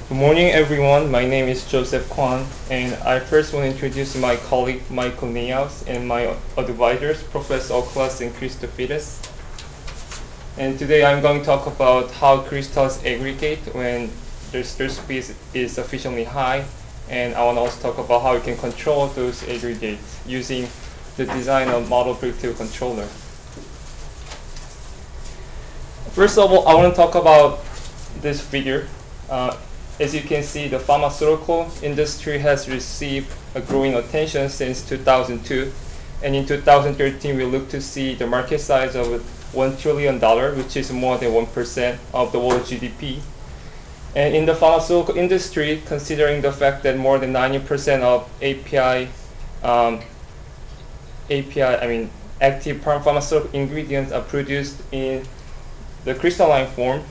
Good morning, everyone. My name is Joseph Kwon, and I first want to introduce my colleague Michael Nayhouse and my advisors, Professor Orkoulas and Christofides. And today I'm going to talk about how crystals aggregate when their stir speed is sufficiently high, and I want to also talk about how we can control those aggregates using the design of model predictive controller. First of all, I want to talk about this figure. As you can see, the pharmaceutical industry has received a growing attention since 2002. And in 2013, we look to see the market size of $1 trillion, which is more than 1% of the world GDP. And in the pharmaceutical industry, considering the fact that more than 90% of active pharmaceutical ingredients are produced in the crystalline form,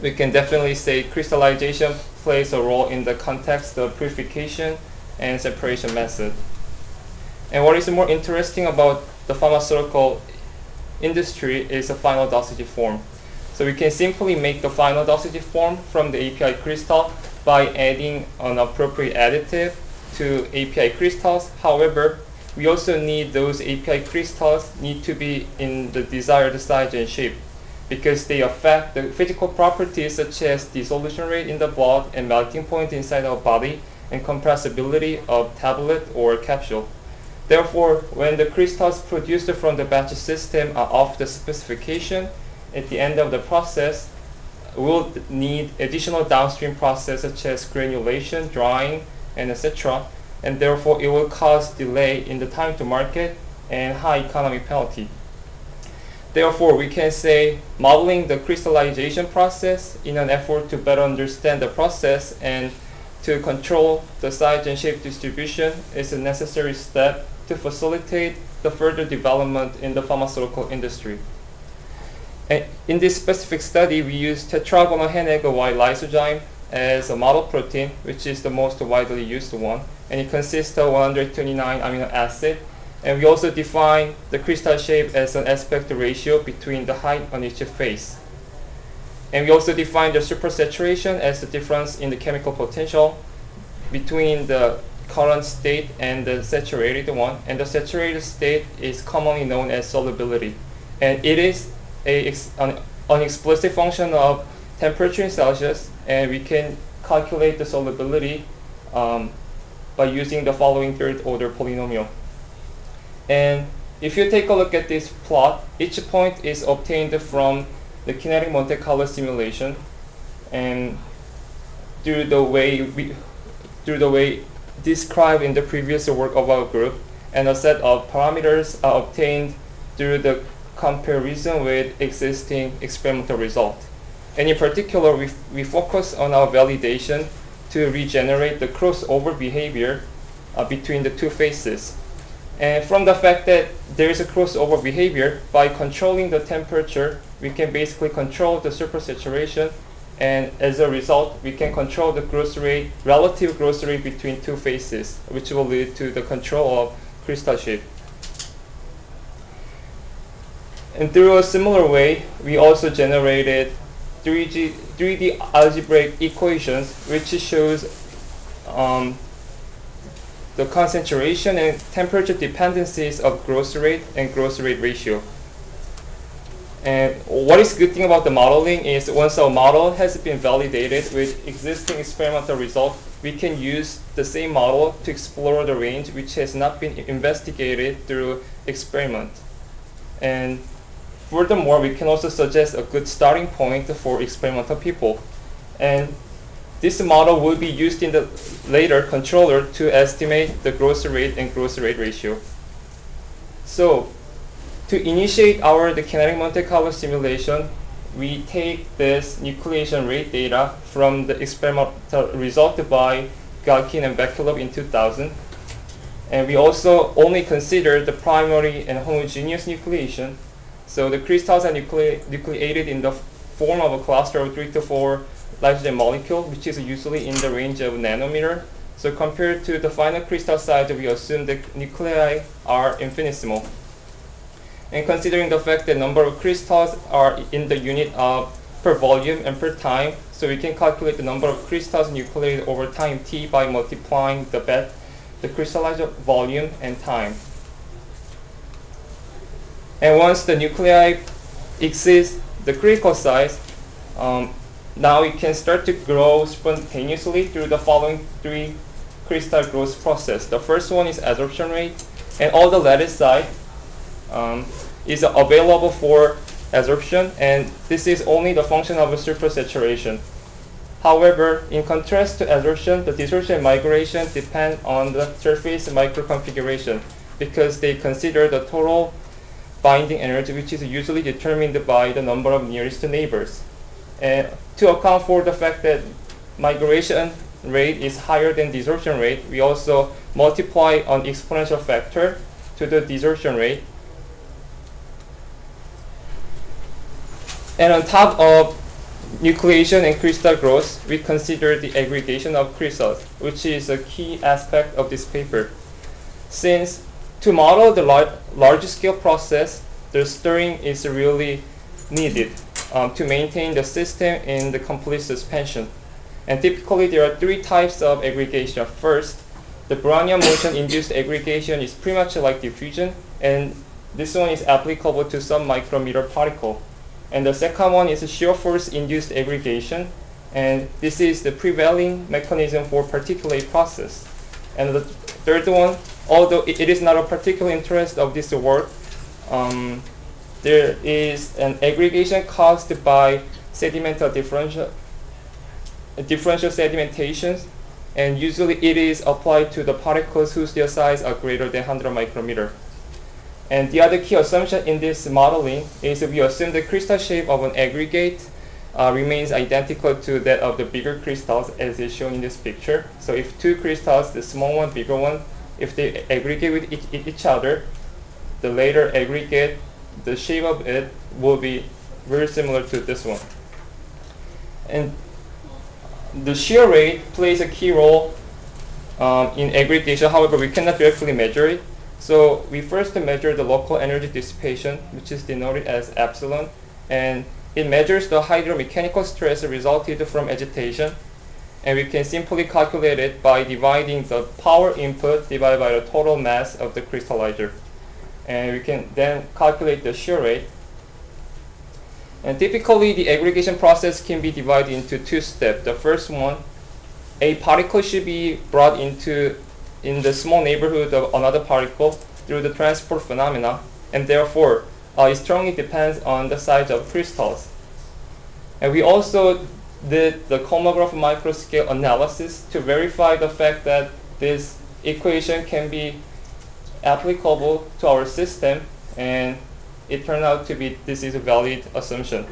we can definitely say crystallization plays a role in the context of purification and separation method. And what is more interesting about the pharmaceutical industry is the final dosage form. So we can simply make the final dosage form from the API crystal by adding an appropriate additive to API crystals. However, we also need those API crystals need to be in the desired size and shape, because they affect the physical properties such as dissolution rate in the blood and melting point inside our body and compressibility of tablet or capsule. Therefore, when the crystals produced from the batch system are off the specification, at the end of the process, we'll need additional downstream process such as granulation, drying, and etc. And therefore, it will cause delay in the time to market and high economy penalty. Therefore, we can say modeling the crystallization process in an effort to better understand the process and to control the size and shape distribution is a necessary step to facilitate the further development in the pharmaceutical industry. And in this specific study, we used tetragonal Hennig Y lysozyme as a model protein, which is the most widely used one, and it consists of 129 amino acids. And we also define the crystal shape as an aspect ratio between the height on each face. And we also define the supersaturation as the difference in the chemical potential between the current state and the saturated one. And the saturated state is commonly known as solubility. And it is an explicit function of temperature in Celsius, and we can calculate the solubility by using the following third order polynomial. And if you take a look at this plot, each point is obtained from the kinetic Monte Carlo simulation, and through the way described in the previous work of our group, and a set of parameters are obtained through the comparison with existing experimental result. And in particular, we focus on our validation to regenerate the crossover behavior between the two phases. And from the fact that there is a crossover behavior, by controlling the temperature, we can basically control the supersaturation, and as a result, we can control the growth rate, relative growth rate between two phases, which will lead to the control of crystal shape. And through a similar way, we also generated 3D algebraic equations, which shows the concentration and temperature dependencies of growth rate and growth rate ratio. And what is good thing about the modeling is once our model has been validated with existing experimental results, we can use the same model to explore the range which has not been investigated through experiment. And furthermore, we can also suggest a good starting point for experimental people. And this model will be used in the later controller to estimate the growth rate and growth rate ratio. So, to initiate the kinetic Monte Carlo simulation, we take this nucleation rate data from the experimental result by Galkin and Bekelov in 2000. And we also only consider the primary and homogeneous nucleation. So the crystals are nucleated in the form of a cluster of 3 to 4 lysozyme molecule, which is usually in the range of nanometer. So compared to the final crystal size, we assume the nuclei are infinitesimal. And considering the fact that number of crystals are in the unit of per volume and per time, So we can calculate the number of crystals nucleated over time t by multiplying the crystallizer volume and time. And once the nuclei exceeds the critical size, now it can start to grow spontaneously through the following three crystal growth process. The first one is adsorption rate, and all the lattice side is available for adsorption, and this is only the function of a supersaturation. However, in contrast to adsorption, the dissorption and migration depend on the surface microconfiguration because they consider the total binding energy, which is usually determined by the number of nearest neighbors. And to account for the fact that migration rate is higher than dissorption rate, we also multiply an exponential factor to the dissorption rate. And on top of nucleation and crystal growth, we consider the aggregation of crystals, which is a key aspect of this paper. Since to model the large-scale process, the stirring is really needed to maintain the system in the complete suspension. And typically, there are three types of aggregation. First, the Brownian motion-induced aggregation is pretty much like diffusion, and this one is applicable to some micrometer particle. And the second one is shear force-induced aggregation, and this is the prevailing mechanism for particulate process. And the third one, although it is not a particular interest of this work, there is an aggregation caused by sedimental differential sedimentations, and usually it is applied to the particles whose their size are greater than 100 micrometer. And the other key assumption in this modeling is that we assume the crystal shape of an aggregate remains identical to that of the bigger crystals as is shown in this picture. So if two crystals, the small one, bigger one, if they aggregate with each other, the later aggregate, the shape of it will be very similar to this one. And the shear rate plays a key role in aggregation. However, we cannot directly measure it. So we first measure the local energy dissipation, which is denoted as epsilon, and it measures the hydromechanical stress resulted from agitation, and we can simply calculate it by dividing the power input divided by the total mass of the crystallizer. And we can then calculate the shear rate. And typically, the aggregation process can be divided into two steps. The first one, a particle should be brought in the small neighborhood of another particle through the transport phenomena, and therefore it strongly depends on the size of crystals. And we also did the Kolmogorov microscale analysis to verify the fact that this equation can be applicable to our system, and it turned out to be this is a valid assumption.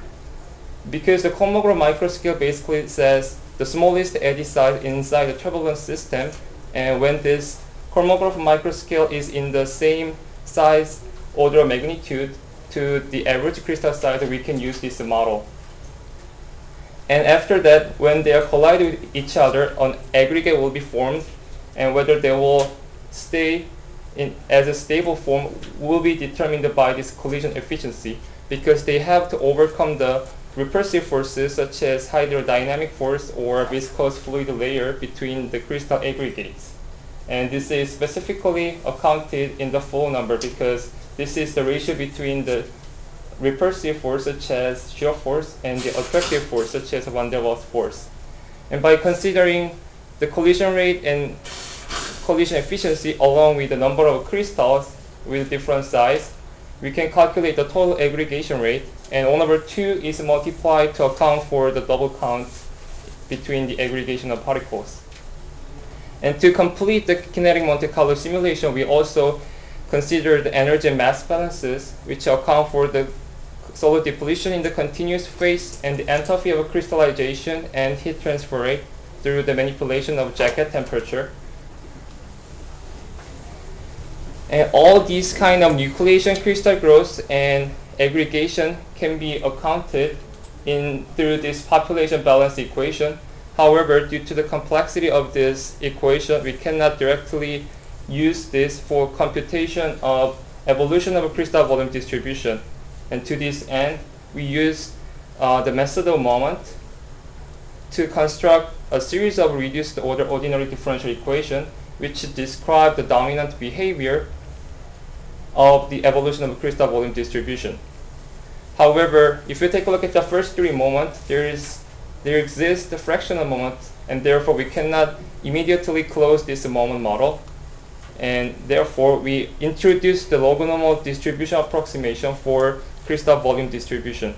Because the Kolmogorov microscale basically says the smallest eddy size inside the turbulent system, and when this Kolmogorov microscale is in the same size order of magnitude to the average crystal size, we can use this model. And after that, when they are collided with each other, an aggregate will be formed, and whether they will stay as a stable form will be determined by this collision efficiency, because they have to overcome the repulsive forces such as hydrodynamic force or viscous fluid layer between the crystal aggregates. And this is specifically accounted in the flow number because this is the ratio between the repulsive force such as shear force and the attractive force such as van der Waals force. And by considering the collision rate and collision efficiency along with the number of crystals with different size, we can calculate the total aggregation rate, and 1/2 is multiplied to account for the double count between the aggregation of particles. And to complete the kinetic Monte Carlo simulation, we also consider the energy and mass balances, which account for the solar depletion in the continuous phase and the enthalpy of crystallization and heat transfer rate through the manipulation of jacket temperature. And all these kind of nucleation, crystal growth, and aggregation can be accounted through this population balance equation. However, due to the complexity of this equation, we cannot directly use this for computation of evolution of a crystal volume distribution. And to this end, we use the method of moment. to construct a series of reduced order ordinary differential equations which describe the dominant behavior of the evolution of a crystal volume distribution. However, if you take a look at the first three moments, there exists the fractional moment, and therefore we cannot immediately close this moment model. And therefore, we introduce the log-normal distribution approximation for crystal volume distribution.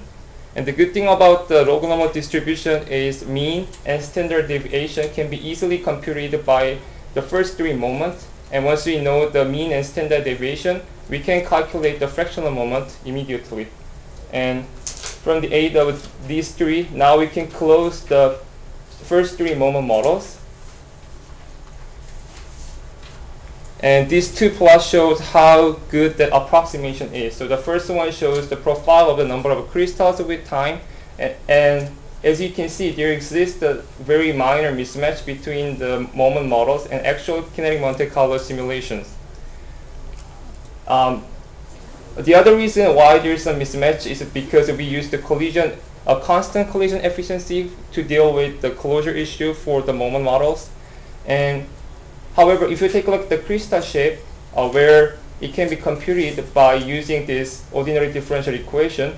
And the good thing about the log-normal distribution is mean and standard deviation can be easily computed by the first three moments. And once we know the mean and standard deviation, we can calculate the fractional moment immediately. And from the aid of these three, now we can close the first three moment models. And these two plots shows how good that approximation is. So the first one shows the profile of the number of crystals with time. And as you can see, there exists a very minor mismatch between the moment models and actual kinetic Monte Carlo simulations. The other reason why there is a mismatch is because we use the constant collision efficiency to deal with the closure issue for the moment models. And however, if you take a look at the crystal shape, where it can be computed by using this ordinary differential equation,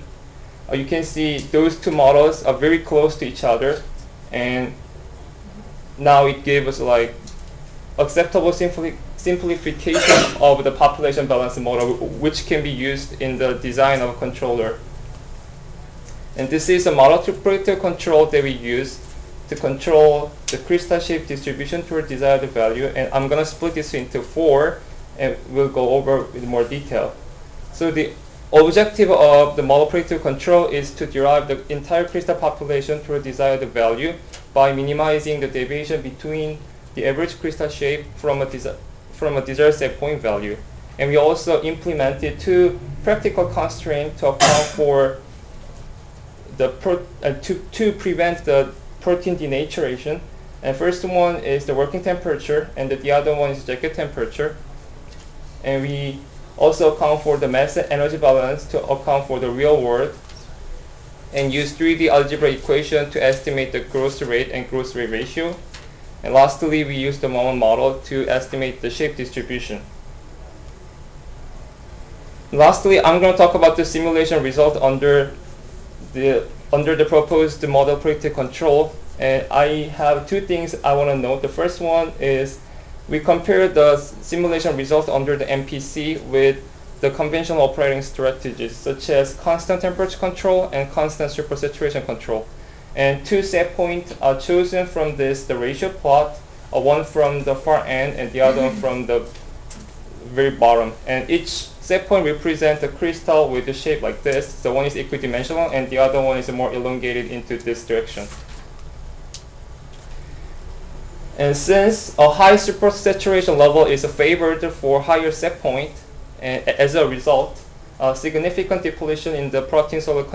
you can see those two models are very close to each other, and now it gives us like acceptable simplification of the population balance model, which can be used in the design of a controller. And this is a model to predictive control that we use to control the crystal shape distribution toward desired value. And I'm going to split this into four, and we'll go over with more detail. So the objective of the model predictive control is to derive the entire crystal population toward desired value by minimizing the deviation between the average crystal shape from a desired set point value. And we also implemented two practical constraints to account for the to prevent the protein denaturation. And first one is the working temperature, and the other one is jacket temperature. And we also account for the mass and energy balance to account for the real world, and use 3D algebra equation to estimate the growth rate and growth rate ratio. And lastly, we use the moment model to estimate the shape distribution. Lastly, I'm going to talk about the simulation result under the proposed model predictive control. And I have two things I want to note. The first one is we compare the simulation result under the MPC with the conventional operating strategies, such as constant temperature control and constant supersaturation control. And two set points are chosen from the ratio plot, one from the far end and the other one from the very bottom. And each set point represents a crystal with a shape like this. So one is equidimensional and the other one is more elongated into this direction. And since a high supersaturation level is favored for higher set point, and as a result, significant depletion in the protein solid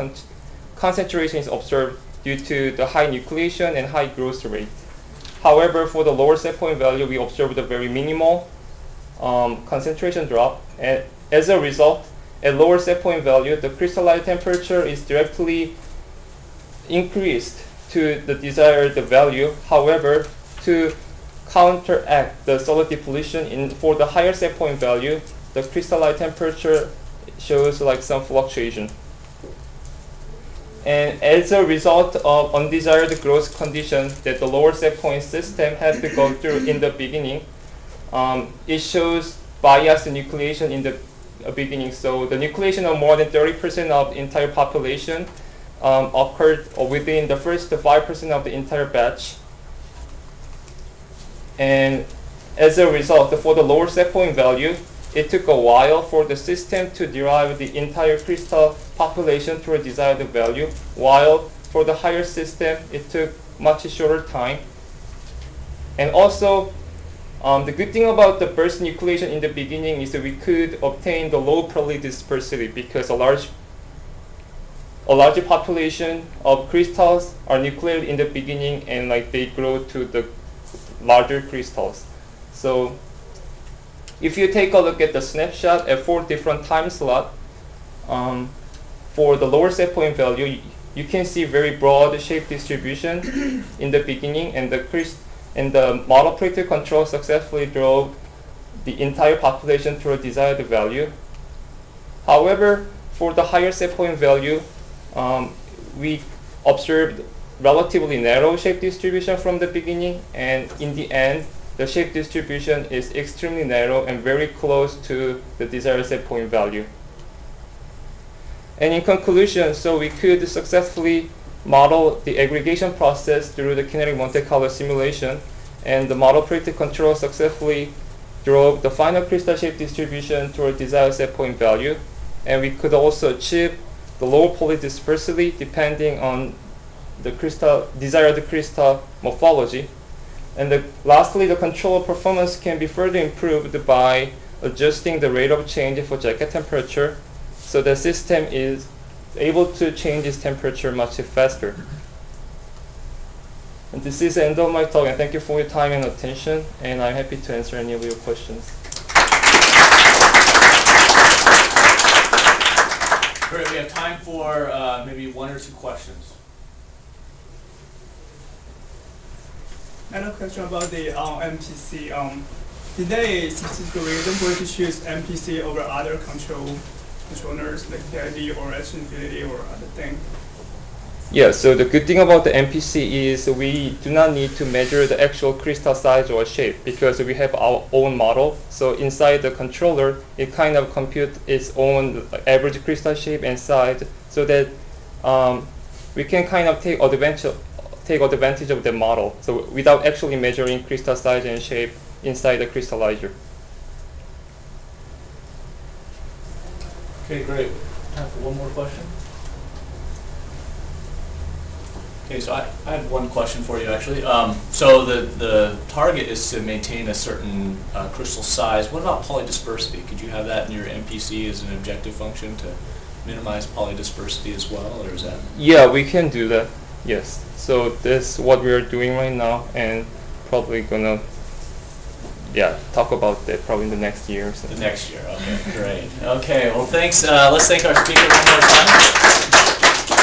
concentration is observed due to the high nucleation and high growth rate. However, for the lower set point value, we observed a very minimal concentration drop. And as a result, at lower set point value, the crystalline temperature is directly increased to the desired value. However, to counteract the solid depletion for the higher set point value, the crystalline temperature shows like some fluctuation. And as a result of undesired growth conditions that the lower set point system had to go through in the beginning, it shows biased nucleation in the beginning. So the nucleation of more than 30% of the entire population occurred within the first 5% of the entire batch. And as a result, for the lower set point value, it took a while for the system to derive the entire crystal population to a desired value, while for the higher system, it took much shorter time. And also, the good thing about the burst nucleation in the beginning is that we could obtain the low probability dispersivity because a larger population of crystals are nucleated in the beginning and like they grow to the larger crystals. So if you take a look at the snapshot at 4 different time slots, for the lower set point value, you can see very broad shape distribution in the beginning, and the model predictive control successfully drove the entire population to a desired value. However, for the higher set point value, we observed relatively narrow shape distribution from the beginning, and in the end, the shape distribution is extremely narrow and very close to the desired set point value. And in conclusion, so we could successfully model the aggregation process through the kinetic Monte Carlo simulation, and the model predictive control successfully drove the final crystal shape distribution toward desired set point value, and we could also achieve the lower polydispersity depending on the desired crystal morphology. And lastly, the controller performance can be further improved by adjusting the rate of change for jacket temperature, so the system is able to change its temperature much faster. And this is the end of my talk, and thank you for your time and attention, and I'm happy to answer any of your questions. Great, we have time for maybe 1 or 2 questions. I have a question about the MPC. Did they specific reason for you to choose MPC over other controllers like PID or actionability or other thing? Yeah, so the good thing about the MPC is we do not need to measure the actual crystal size or shape because we have our own model. So inside the controller, it kind of computes its own average crystal shape and size, so that we can kind of take advantage of the model, so without actually measuring crystal size and shape inside the crystallizer. Okay, great. Time for one more question. Okay, so I have one question for you actually. So the target is to maintain a certain crystal size. What about polydispersity? Could you have that in your MPC as an objective function to minimize polydispersity as well, or is that? Yeah, we can do that. Yes. So this is what we are doing right now, and probably gonna talk about that probably in the next year or so. The next year. Okay, great. Okay, well thanks. Let's thank our speaker one more time.